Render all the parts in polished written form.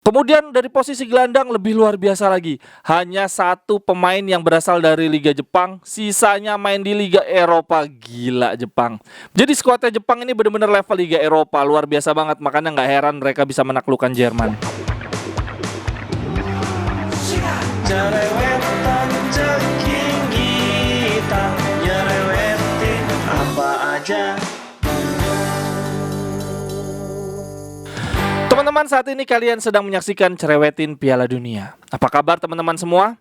Kemudian dari posisi gelandang lebih luar biasa lagi. Hanya satu pemain yang berasal dari Liga Jepang, sisanya main di Liga Eropa. Gila Jepang. Jadi skuadnya Jepang ini benar-benar level Liga Eropa, luar biasa banget. Makanya nggak heran mereka bisa menaklukkan Jerman. Jerewetan ceking kita, nyerewetin apa aja. Teman-teman, saat ini kalian sedang menyaksikan Cerewetin Piala Dunia. Apa kabar teman-teman semua?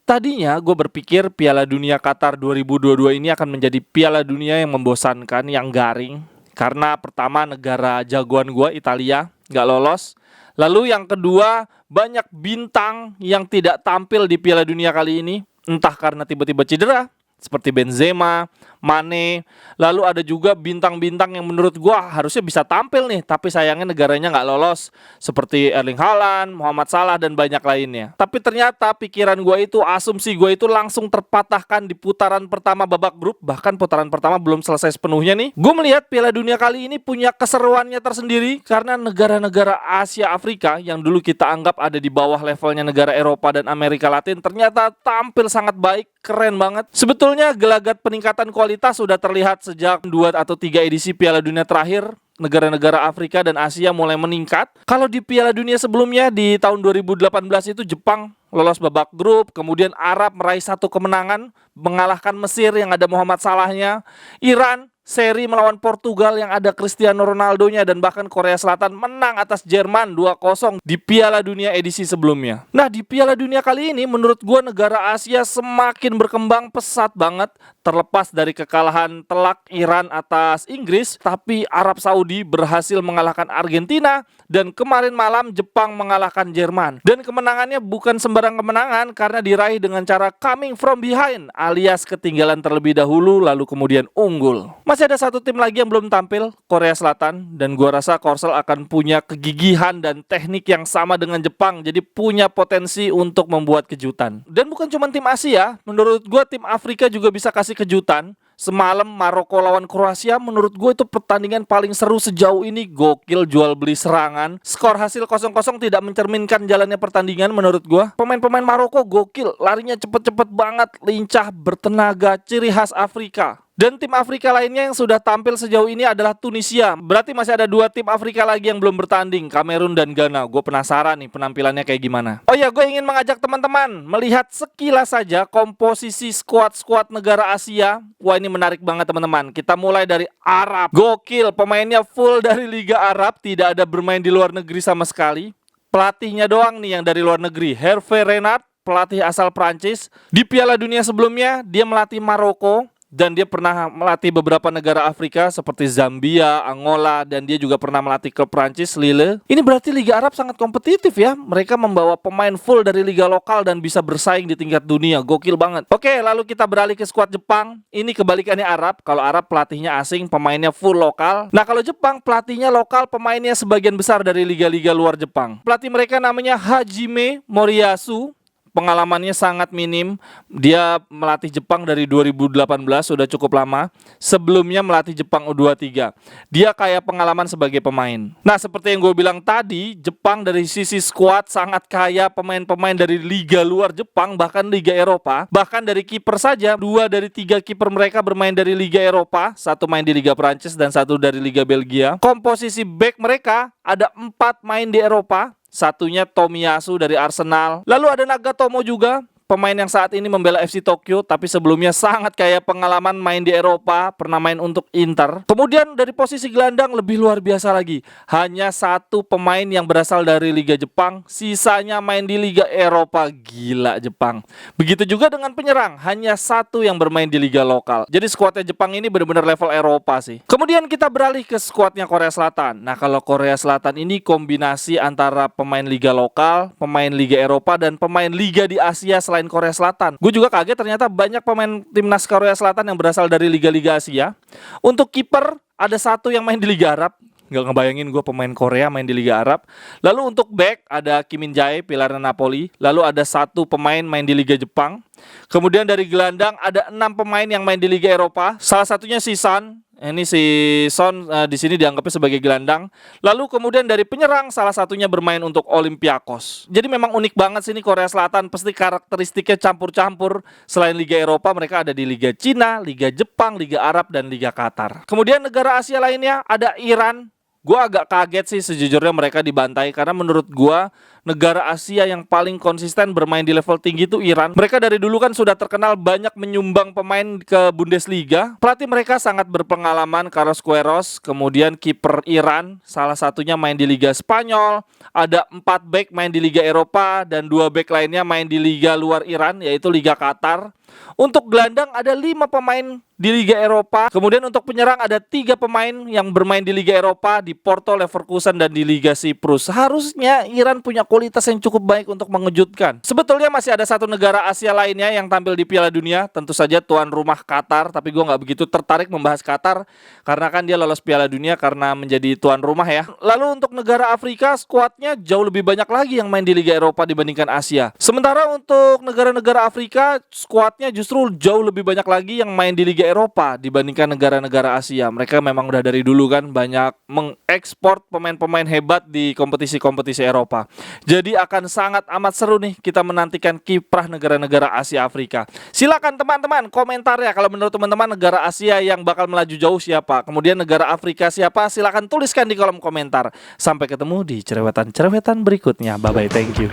Tadinya gue berpikir Piala Dunia Qatar 2022 ini akan menjadi Piala Dunia yang membosankan, yang garing. Karena pertama, negara jagoan gue, Italia, gak lolos. Lalu yang kedua, banyak bintang yang tidak tampil di Piala Dunia kali ini. Entah karena tiba-tiba cedera, seperti Benzema, Mane. Lalu ada juga bintang-bintang yang menurut gua harusnya bisa tampil nih, tapi sayangnya negaranya nggak lolos, seperti Erling Haaland, Muhammad Salah, dan banyak lainnya. Tapi ternyata pikiran gua itu, asumsi gua itu langsung terpatahkan di putaran pertama babak grup. Bahkan putaran pertama belum selesai sepenuhnya nih. Gue melihat Piala Dunia kali ini punya keseruannya tersendiri, karena negara-negara Asia Afrika yang dulu kita anggap ada di bawah levelnya negara Eropa dan Amerika Latin ternyata tampil sangat baik, keren banget. Sebetulnya gelagat peningkatan kualitas sudah terlihat sejak 2 atau 3 edisi Piala Dunia terakhir. Negara-negara Afrika dan Asia mulai meningkat. Kalau di Piala Dunia sebelumnya di tahun 2018 itu Jepang lolos babak grup, kemudian Arab meraih 1 kemenangan mengalahkan Mesir yang ada Muhammad Salahnya, Iran seri melawan Portugal yang ada Cristiano Ronaldo-nya, dan bahkan Korea Selatan menang atas Jerman 2-0 di Piala Dunia edisi sebelumnya. Nah, di Piala Dunia kali ini menurut gue negara Asia semakin berkembang pesat banget. Terlepas dari kekalahan telak Iran atas Inggris, tapi Arab Saudi berhasil mengalahkan Argentina, dan kemarin malam Jepang mengalahkan Jerman. Dan kemenangannya bukan sembarang kemenangan, karena diraih dengan cara coming from behind, alias ketinggalan terlebih dahulu lalu kemudian unggul. Masih ada satu tim lagi yang belum tampil, Korea Selatan, dan gua rasa Korsel akan punya kegigihan dan teknik yang sama dengan Jepang, jadi punya potensi untuk membuat kejutan. Dan bukan cuma tim Asia, menurut gua tim Afrika juga bisa kasih kejutan. Semalam Maroko lawan Kroasia menurut gue itu pertandingan paling seru sejauh ini. Gokil, jual beli serangan. Skor hasil 0-0 tidak mencerminkan jalannya pertandingan menurut gue. Pemain-pemain Maroko gokil, larinya cepet-cepet banget, lincah, bertenaga, ciri khas Afrika. Dan tim Afrika lainnya yang sudah tampil sejauh ini adalah Tunisia. Berarti masih ada 2 tim Afrika lagi yang belum bertanding, Kamerun dan Ghana. Gue penasaran nih penampilannya kayak gimana. Oh ya, gue ingin mengajak teman-teman melihat sekilas saja komposisi skuad-skuad negara Asia. Wah, ini menarik banget teman-teman. Kita mulai dari Arab. Gokil, pemainnya full dari Liga Arab, tidak ada bermain di luar negeri sama sekali. Pelatihnya doang nih yang dari luar negeri, Hervé Renard, pelatih asal Prancis. Di Piala Dunia sebelumnya dia melatih Maroko, dan dia pernah melatih beberapa negara Afrika seperti Zambia, Angola, dan dia juga pernah melatih klub Prancis, Lille. Ini berarti Liga Arab sangat kompetitif ya. Mereka membawa pemain full dari liga lokal dan bisa bersaing di tingkat dunia. Gokil banget. Oke, lalu kita beralih ke skuad Jepang. Ini kebalikannya Arab. Kalau Arab pelatihnya asing, pemainnya full lokal. Nah, kalau Jepang pelatihnya lokal, pemainnya sebagian besar dari liga-liga luar Jepang. Pelatih mereka namanya Hajime Moriyasu. Pengalamannya sangat minim. Dia melatih Jepang dari 2018, sudah cukup lama. Sebelumnya melatih Jepang U23. Dia kaya pengalaman sebagai pemain. Nah, seperti yang gue bilang tadi, Jepang dari sisi skuad sangat kaya pemain-pemain dari liga luar Jepang, bahkan liga Eropa. Bahkan dari kiper saja, 2 dari 3 kiper mereka bermain dari liga Eropa. 1 main di Liga Prancis dan 1 dari Liga Belgia. Komposisi back mereka ada 4 main di Eropa. Satunya Tomiyasu dari Arsenal. Lalu ada Nagatomo juga, pemain yang saat ini membela FC Tokyo, tapi sebelumnya sangat kaya pengalaman main di Eropa, pernah main untuk Inter. Kemudian dari posisi gelandang lebih luar biasa lagi. Hanya 1 pemain yang berasal dari Liga Jepang, sisanya main di Liga Eropa. Gila Jepang. Begitu juga dengan penyerang, hanya 1 yang bermain di Liga lokal. Jadi skuadnya Jepang ini benar-benar level Eropa sih. Kemudian kita beralih ke skuadnya Korea Selatan. Nah, kalau Korea Selatan ini kombinasi antara pemain Liga lokal, pemain Liga Eropa, dan pemain Liga di Asia selain Korea Selatan. Gue juga kaget ternyata banyak pemain timnas Korea Selatan yang berasal dari liga-liga Asia. Untuk kiper ada 1 yang main di Liga Arab. Gak ngebayangin gue pemain Korea main di Liga Arab. Lalu untuk back ada Kim Min Jae, pilar Napoli. Lalu ada 1 pemain main di Liga Jepang. Kemudian dari gelandang ada 6 pemain yang main di Liga Eropa. Salah satunya si Son. Ini si Son di sini dianggapnya sebagai gelandang. Lalu kemudian dari penyerang salah satunya bermain untuk Olympiakos. Jadi memang unik banget sini Korea Selatan. Pasti karakteristiknya campur-campur. Selain Liga Eropa, mereka ada di Liga Cina, Liga Jepang, Liga Arab, dan Liga Qatar. Kemudian negara Asia lainnya ada Iran. Gue agak kaget sih sejujurnya mereka dibantai, karena menurut gue negara Asia yang paling konsisten bermain di level tinggi itu Iran. Mereka dari dulu kan sudah terkenal banyak menyumbang pemain ke Bundesliga. Pelatih mereka sangat berpengalaman, Carlos Queiroz. Kemudian kiper Iran salah satunya main di Liga Spanyol. Ada 4 back main di Liga Eropa dan 2 back lainnya main di Liga luar Iran, yaitu Liga Qatar. Untuk gelandang ada 5 pemain di Liga Eropa. Kemudian untuk penyerang ada 3 pemain yang bermain di Liga Eropa, di Porto, Leverkusen, dan di Liga Siprus. Harusnya Iran punya kualitas yang cukup baik untuk mengejutkan. Sebetulnya masih ada satu negara Asia lainnya yang tampil di Piala Dunia. Tentu saja tuan rumah Qatar, tapi gue gak begitu tertarik membahas Qatar karena kan dia lolos Piala Dunia karena menjadi tuan rumah ya. Lalu untuk negara Afrika, skuadnya jauh lebih banyak lagi yang main di Liga Eropa dibandingkan Asia. Sementara untuk negara-negara Afrika, skuadnya justru jauh lebih banyak lagi yang main di Liga Eropa dibandingkan negara-negara Asia. Mereka memang udah dari dulu kan banyak mengekspor pemain-pemain hebat di kompetisi-kompetisi Eropa. Jadi akan sangat amat seru nih kita menantikan kiprah negara-negara Asia Afrika. Silakan teman-teman komentar ya, kalau menurut teman-teman negara Asia yang bakal melaju jauh siapa, kemudian negara Afrika siapa, silakan tuliskan di kolom komentar. Sampai ketemu di cerewetan-cerewetan berikutnya. Bye bye, thank you.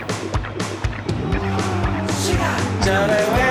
Cerewet